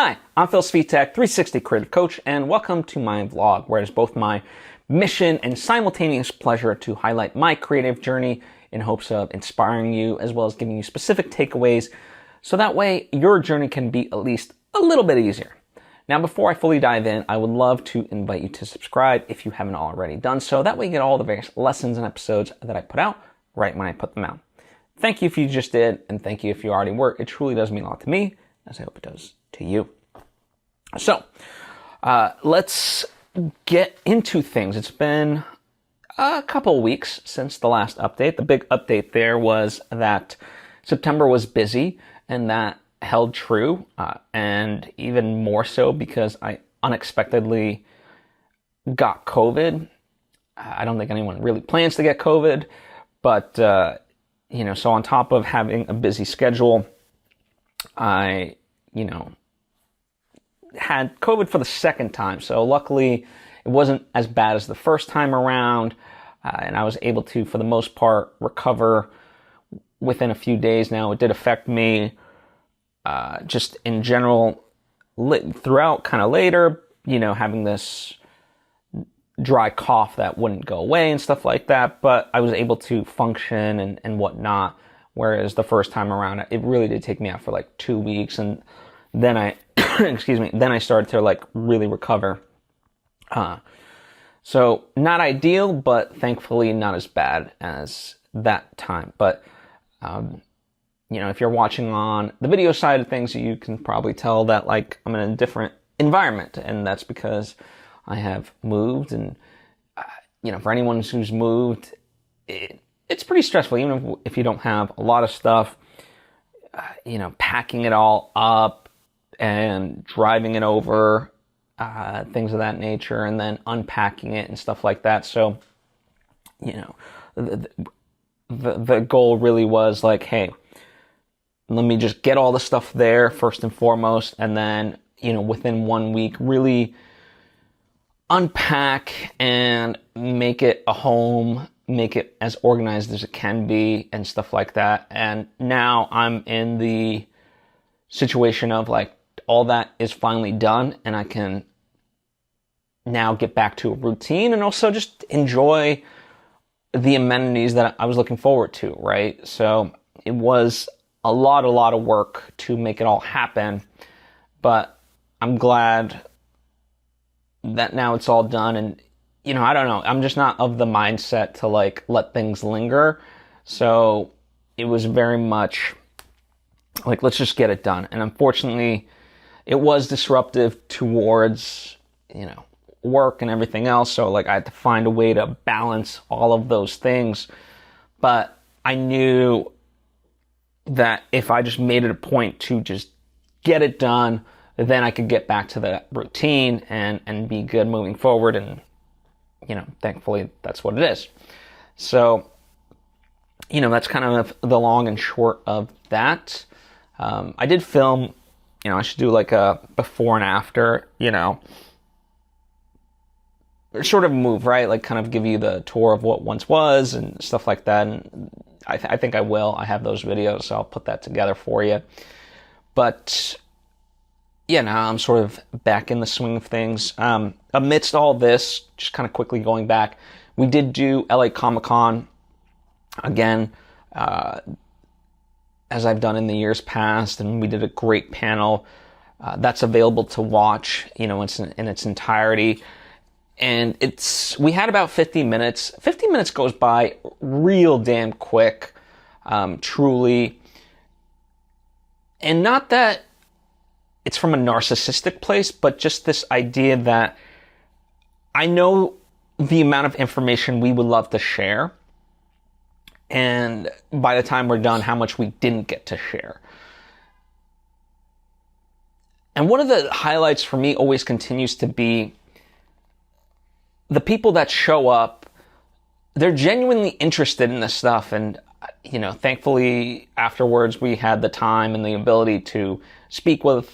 Hi, I'm Phil Svitek, 360 Creative Coach, and welcome to my vlog, where it's both my mission and simultaneous pleasure to highlight my creative journey in hopes of inspiring you, as well as giving you specific takeaways, so that way your journey can be at least a little bit easier. Now, before I fully dive in, I would love to invite you to subscribe if you haven't already done so. That way you get all the various lessons and episodes that I put out right when I put them out. Thank you if you just did, and thank you if you already were. It truly does mean a lot to me, as I hope it does to you. So, let's get into things. It's been a couple of weeks since the last update. The big update there was that September was busy, and that held true, and even more so because I unexpectedly got COVID. I don't think anyone really plans to get COVID, but, so on top of having a busy schedule, I, had COVID for the second time. So luckily it wasn't as bad as the first time around. And I was able to, for the most part, recover within a few days. Now, it did affect me, just in general throughout kind of later, having this dry cough that wouldn't go away and stuff like that. But I was able to function and whatnot. Whereas the first time around, it really did take me out for like 2 weeks. And then I, then I started to really recover. So not ideal, but thankfully not as bad as that time. But, if you're watching on the video side of things, you can probably tell that I'm in a different environment. And that's because I have moved. And, for anyone who's moved, it's pretty stressful, even if you don't have a lot of stuff, packing it all up and driving it over, things of that nature, and then unpacking it and stuff like that. So, the goal really was hey, let me just get all the stuff there first and foremost, and then, within 1 week, really unpack and make it a home, make it as organized as it can be and stuff like that. And now I'm in the situation of all that is finally done, and I can now get back to a routine and also just enjoy the amenities that I was looking forward to, right? So it was a lot of work to make it all happen, but I'm glad that now it's all done. And I don't know, I'm just not of the mindset to let things linger. So it was very much let's just get it done. And unfortunately, it was disruptive towards, work and everything else. So I had to find a way to balance all of those things. But I knew that if I just made it a point to just get it done, then I could get back to that routine and be good moving forward. And, thankfully that's what it is. So, that's kind of the long and short of that. I did film, I should do a before and after, sort of move, right? Kind of give you the tour of what once was and stuff like that. And I think I will. I have those videos, so I'll put that together for you. But yeah, now I'm sort of back in the swing of things. Amidst all this, just kind of quickly going back, we did do LA Comic-Con again, as I've done in the years past, and we did a great panel that's available to watch, in its entirety. And we had about 50 minutes. 50 minutes goes by real damn quick, truly. And not that it's from a narcissistic place, but just this idea that I know the amount of information we would love to share, and by the time we're done, how much we didn't get to share. And one of the highlights for me always continues to be the people that show up. They're genuinely interested in this stuff. And, thankfully afterwards we had the time and the ability to speak with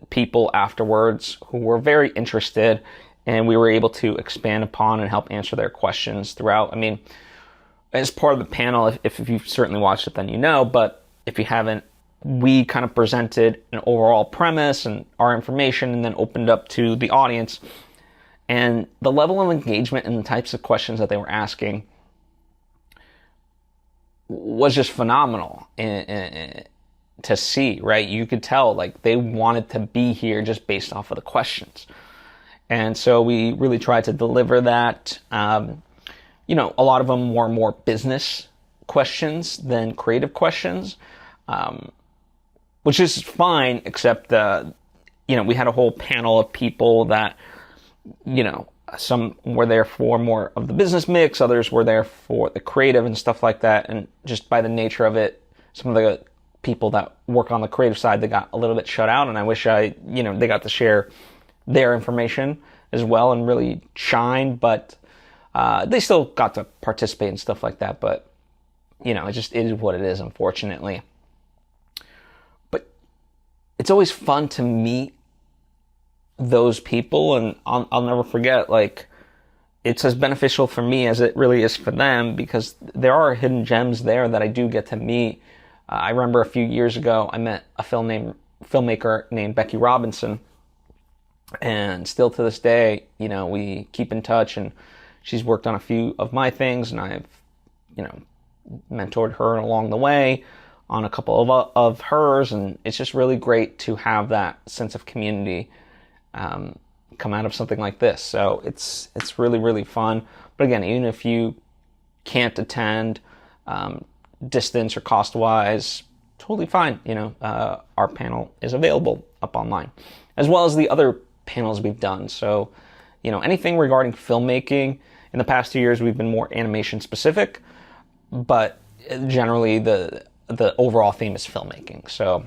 people afterwards who were very interested, and we were able to expand upon and help answer their questions throughout. I mean, as part of the panel, if you've certainly watched it, then but if you haven't, we kind of presented an overall premise and our information and then opened up to the audience. And the level of engagement and the types of questions that they were asking was just phenomenal to see, right? You could tell like they wanted to be here just based off of the questions. And so we really tried to deliver that. You know, a lot of them were more business questions than creative questions, which is fine, except, you know, we had a whole panel of people that, you know, some were there for more of the business mix, others were there for the creative and stuff like that. And just by the nature of it, some of the people that work on the creative side, they got a little bit shut out. And I wish they got to share their information as well and really shine. But they still got to participate and stuff like that. But, you know, it just is what it is, unfortunately. But it's always fun to meet those people, and I'll never forget, like, it's as beneficial for me as it really is for them, because there are hidden gems there that I do get to meet. I remember a few years ago, I met a filmmaker named Becky Robinson, and still to this day, you know, we keep in touch, and she's worked on a few of my things, and I've, you know, mentored her along the way on a couple of hers, and it's just really great to have that sense of community come out of something like this. So it's really, really fun. But again, even if you can't attend, distance or cost wise, totally fine. You know, our panel is available up online, as well as the other panels we've done. So, you know, anything regarding filmmaking. In the past 2 years, we've been more animation specific, but generally the overall theme is filmmaking. So,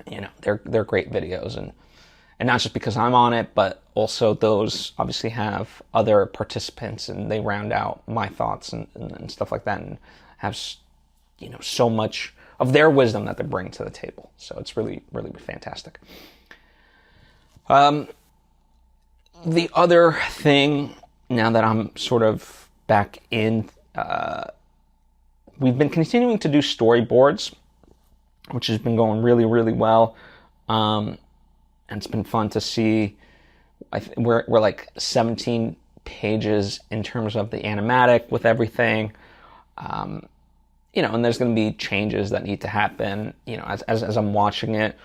you know, they're great videos, and not just because I'm on it, but also those obviously have other participants, and they round out my thoughts and stuff like that, and have, you know, so much of their wisdom that they bring to the table. So it's really, really fantastic. The other thing, now that I'm sort of back in, we've been continuing to do storyboards, which has been going really, really well. And it's been fun to see. We're like 17 pages in terms of the animatic with everything. You know, and there's going to be changes that need to happen. You know, as I'm watching it,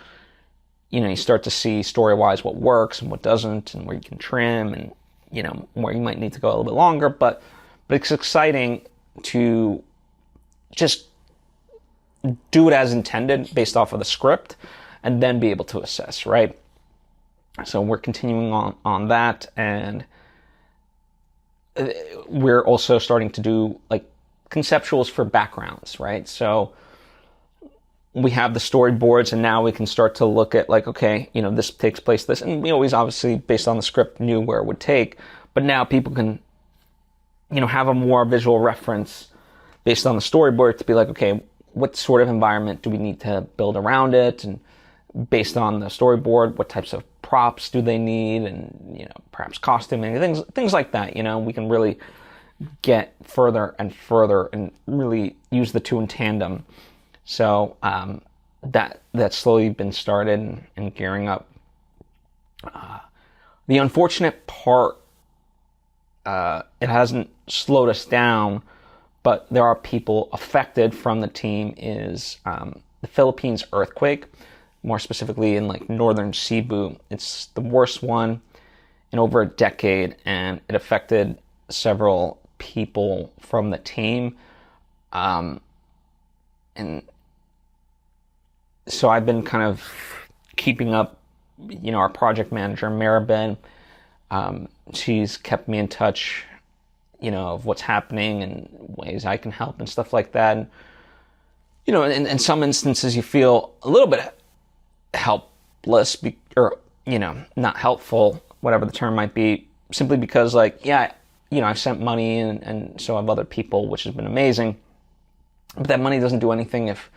you know, you start to see story-wise what works and what doesn't, and where you can trim, and, you know, where you might need to go a little bit longer. But it's exciting to just do it as intended based off of the script, and then be able to assess, right? So we're continuing on that, and we're also starting to do like conceptuals for backgrounds, right? So we have the storyboards, and now we can start to look at like, okay, you know, this takes place this, and we always obviously based on the script knew where it would take, but now people can, you know, have a more visual reference based on the storyboard to be like, okay, what sort of environment do we need to build around it, and based on the storyboard, what types of props do they need, and, you know, perhaps costuming, things like that. You know, we can really get further and further and really use the two in tandem. So that's slowly been started and gearing up. The unfortunate part, it hasn't slowed us down, but there are people affected from the team, is the Philippines earthquake. More specifically in like northern Cebu. It's the worst one in over a decade, and it affected several people from the team. And so I've been kind of keeping up, you know, our project manager, Maribel. She's kept me in touch, you know, of what's happening and ways I can help and stuff like that. And, you know, in some instances you feel a little bit helpless, or, you know, not helpful, whatever the term might be, simply because, like, yeah, you know, I've sent money, and so have other people, which has been amazing, but that money doesn't do anything if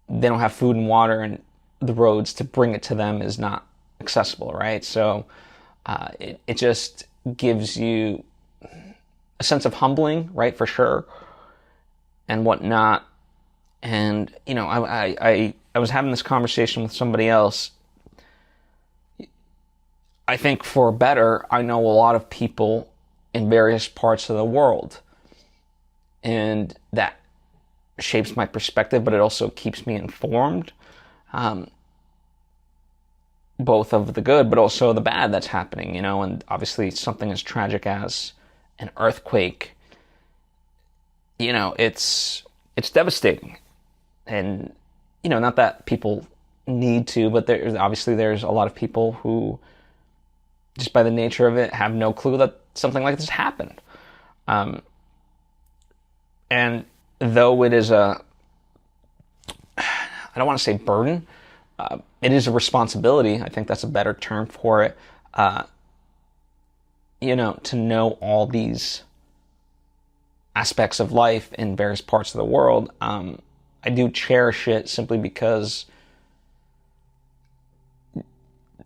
they don't have food and water, and the roads to bring it to them is not accessible, right? So it just gives you a sense of humbling, right, for sure, and whatnot. And, you know, I I was having this conversation with somebody else. I think for better, I know a lot of people in various parts of the world, and that shapes my perspective, but it also keeps me informed, both of the good, but also the bad that's happening, and obviously something as tragic as an earthquake, it's devastating. And, not that people need to, but there's a lot of people who, just by the nature of it, have no clue that something like this happened. And though it is I don't want to say burden, it is a responsibility. I think that's a better term for it. To know all these aspects of life in various parts of the world. I do cherish it simply because,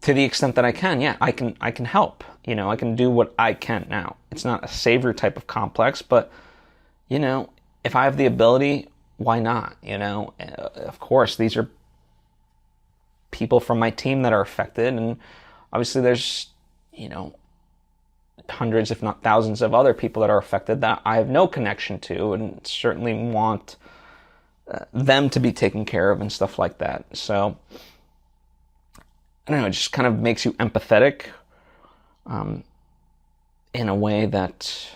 to the extent that I can, I can help. I can do what I can now. It's not a savior type of complex, but, if I have the ability, why not? Of course, these are people from my team that are affected, and obviously there's, hundreds, if not thousands of other people that are affected that I have no connection to, and certainly want them to be taken care of and stuff like that. So, I don't know, it just kind of makes you empathetic in a way that,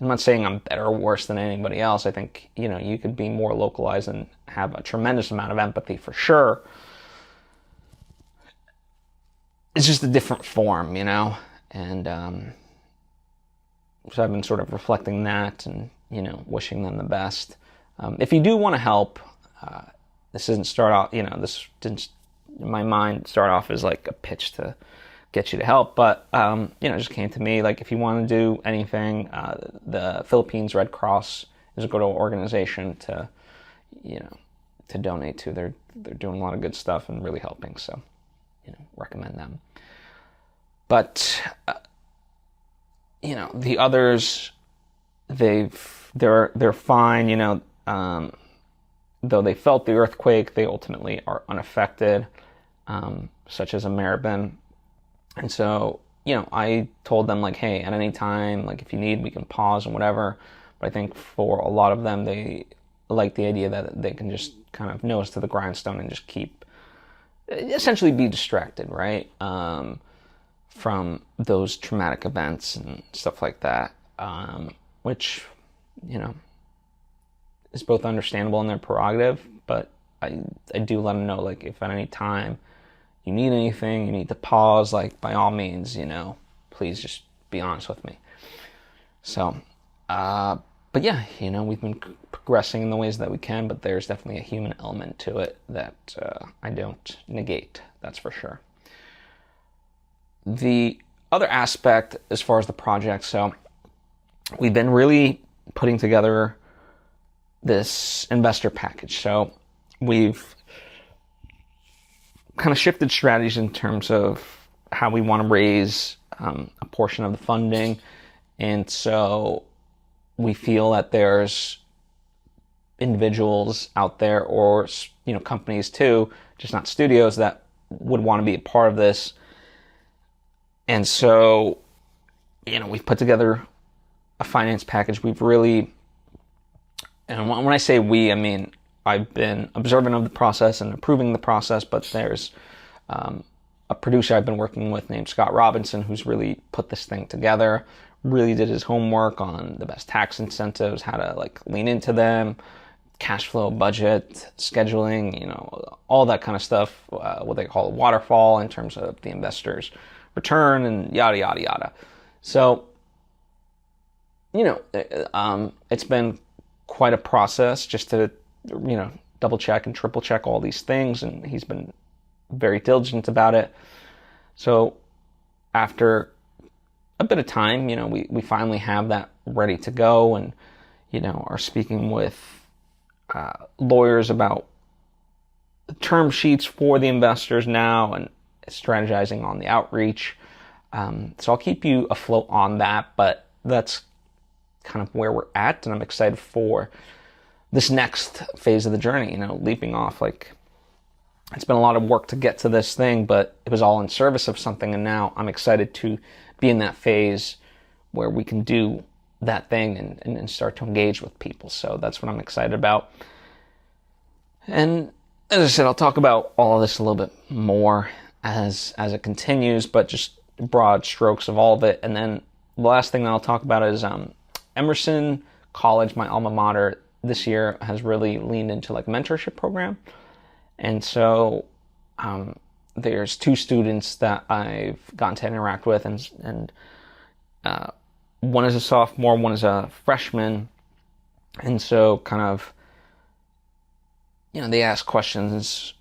I'm not saying I'm better or worse than anybody else. I think, you could be more localized and have a tremendous amount of empathy for sure. It's just a different form, and so I've been sort of reflecting that and, wishing them the best. If you do want to help, this didn't start off, this didn't, in my mind, start off as like a pitch to get you to help, but, it just came to me, like, if you want to do anything, the Philippines Red Cross is a good organization to, to donate to. They're doing a lot of good stuff and really helping, so, recommend them. But, the others, they're fine, though they felt the earthquake, they ultimately are unaffected, such as Ameriben. And so, I told them, like, hey, at any time, like, if you need, we can pause and whatever. But I think for a lot of them, they like the idea that they can just kind of nose to the grindstone and just essentially be distracted, right? From those traumatic events and stuff like that, which, is both understandable and their prerogative, but I do let them know, like, if at any time you need anything, you need to pause, like, by all means, please just be honest with me. So, but yeah, we've been progressing in the ways that we can, but there's definitely a human element to it that I don't negate, that's for sure. The other aspect as far as the project, so we've been really putting together this investor package. So we've kind of shifted strategies in terms of how we want to raise a portion of the funding. And so we feel that there's individuals out there, or, companies too, just not studios, that would want to be a part of this. And so, we've put together a finance package. We've really, and when I say we, I mean, I've been observant of the process and approving the process, but there's a producer I've been working with named Scott Robinson, who's really put this thing together, really did his homework on the best tax incentives, how to, like, lean into them, cash flow, budget, scheduling, all that kind of stuff, what they call a waterfall in terms of the investors' return and yada, yada, yada. So, it's been quite a process just to, double check and triple check all these things, and he's been very diligent about it. So after a bit of time, we finally have that ready to go, and, are speaking with lawyers about the term sheets for the investors now, and strategizing on the outreach. So I'll keep you afloat on that, but that's kind of where we're at, and I'm excited for this next phase of the journey, leaping off, like, it's been a lot of work to get to this thing, but it was all in service of something, and now I'm excited to be in that phase where we can do that thing and start to engage with people. So that's what I'm excited about. And as I said, I'll talk about all of this a little bit more as it continues, but just broad strokes of all of it. And then the last thing that I'll talk about is Emerson College, my alma mater, this year has really leaned into like a mentorship program. And so there's 2 students that I've gotten to interact with, and one is a sophomore, one is a freshman. And so kind of, they ask questions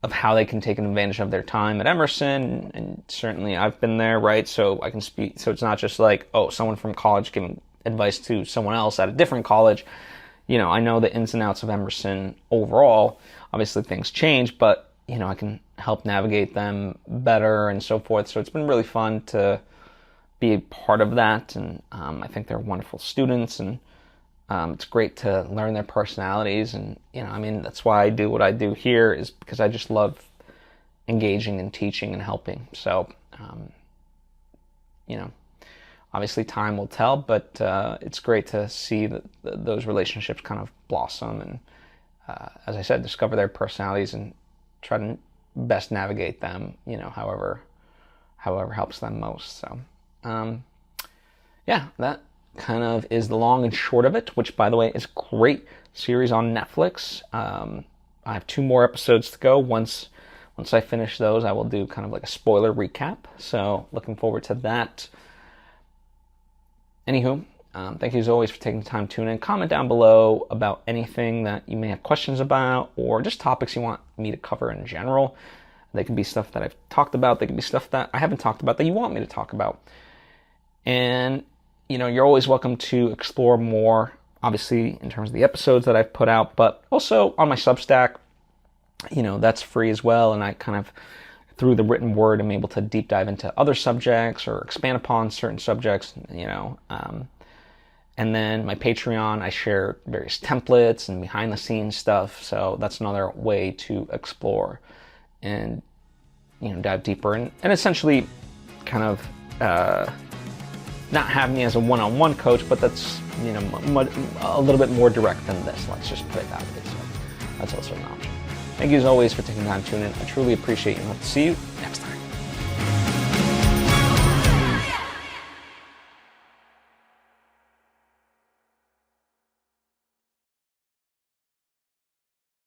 of how they can take advantage of their time at Emerson, and certainly I've been there, right? So I can speak, so it's not just like, oh, someone from college giving advice to someone else at a different college. I know the ins and outs of Emerson overall. Obviously things change, but, I can help navigate them better and so forth. So it's been really fun to be a part of that, and I think they're wonderful students, and it's great to learn their personalities, and that's why I do what I do here, is because I just love engaging and teaching and helping. So obviously time will tell, but it's great to see that those relationships kind of blossom, and as I said, discover their personalities and try to best navigate them, however helps them most. So that kind of is the long and short of it, which, by the way, is a great series on Netflix. I have 2 more episodes to go. Once I finish those, I will do kind of like a spoiler recap. So looking forward to that. Anywho, thank you as always for taking the time to tune in. Comment down below about anything that you may have questions about, or just topics you want me to cover in general. They can be stuff that I've talked about. They can be stuff that I haven't talked about that you want me to talk about. And you're always welcome to explore more, obviously, in terms of the episodes that I've put out, but also on my Substack, that's free as well. And I kind of, through the written word, am able to deep dive into other subjects or expand upon certain subjects, and then my Patreon, I share various templates and behind the scenes stuff. So that's another way to explore and, dive deeper and essentially kind of, not have me as a one-on-one coach, but that's, a little bit more direct than this. Let's just put it that way. So that's also an option. Thank you as always for taking the time to tune in. I truly appreciate you, and hope to see you next time.